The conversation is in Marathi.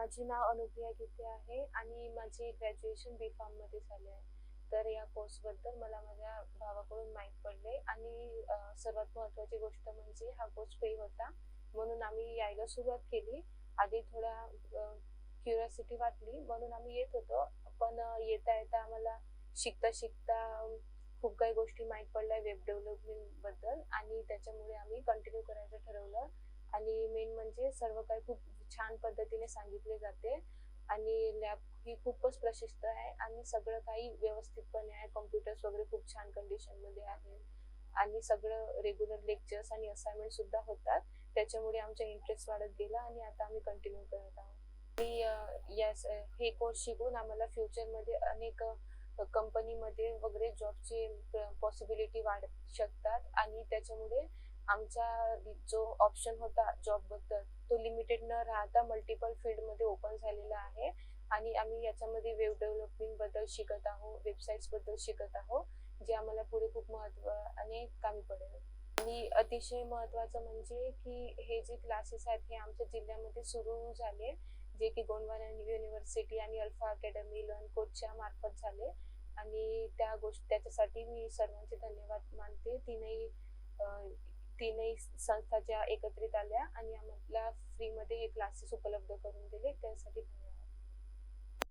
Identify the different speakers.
Speaker 1: माझे नाव अनुप्रिया गीते आहे आणि माझे ग्रॅज्युएशन बी.फार्म मध्ये झाले आहे. तर या कोर्सबद्दल मला माझ्या भावाकडून माहीत पडले आणि सर्वात महत्त्वाची गोष्ट म्हणजे हा कोर्स फ्री होता. म्हणून आम्ही यायला सुरुवात केली. आधी थोडा क्युरिओसिटी वाटली म्हणून आम्ही येत होतो. पण येता-येता आम्हाला शिकता-शिकता खूप काही गोष्टी माहीत पडल्या वेब डेव्हलपमेंट बद्दल आणि त्याच्यामुळे आम्ही कंटिन्यू करायचं ठरवलं. आणि मेन म्हणजे सर्व काही खूप छान पद्धतीने सांगितले जाते आणि लॅब ही खूपच प्रशस्त आहे आणि सगळं काही व्यवस्थितपणे आहे. कॉम्प्युटर्स वगैरे खूप छान कंडिशनमध्ये आहेत आणि सगळं रेग्युलर लेक्चर्स आणि असाइनमेंट सुद्धा होतात. त्याच्यामुळे आमचा इंटरेस्ट वाढत गेला आणि आता आम्ही कंटिन्यू करत आहोत. आणि हे कोर्स शिकून आम्हाला फ्युचरमध्ये अनेक कंपनीमध्ये वगैरे जॉबची पॉसिबिलिटी वाढू शकतात आणि त्याच्यामुळे आमचा जो ऑप्शन होता जॉबबद्दल तो लिमिटेड न राहता मल्टिपल फील्डमध्ये ओपन झालेला आहे आणि आम्ही याच्यामध्ये वेब डेव्हलपमेंट बद्दल शिकत आहोत, वेबसाईट्स बद्दल शिकत आहोत, जे आम्हाला पुढे खूप महत्त्वाने कामी पडेल. आणि अतिशय महत्त्वाचं म्हणजे की हे जे क्लासेस आहेत हे आमच्या जिल्ह्यामध्ये सुरू झाले, जे की गोंडवाना युनिव्हर्सिटी आणि अल्फा अकॅडमी लर्न कोचच्या मार्फत झाले आणि त्याच्यासाठी मी सर्वांचे धन्यवाद मानते. तीनही संस्था ज्या एकत्रित आल्या आणि आम्हाला फ्रीमध्ये हे क्लासेस उपलब्ध करून दिले त्यासाठी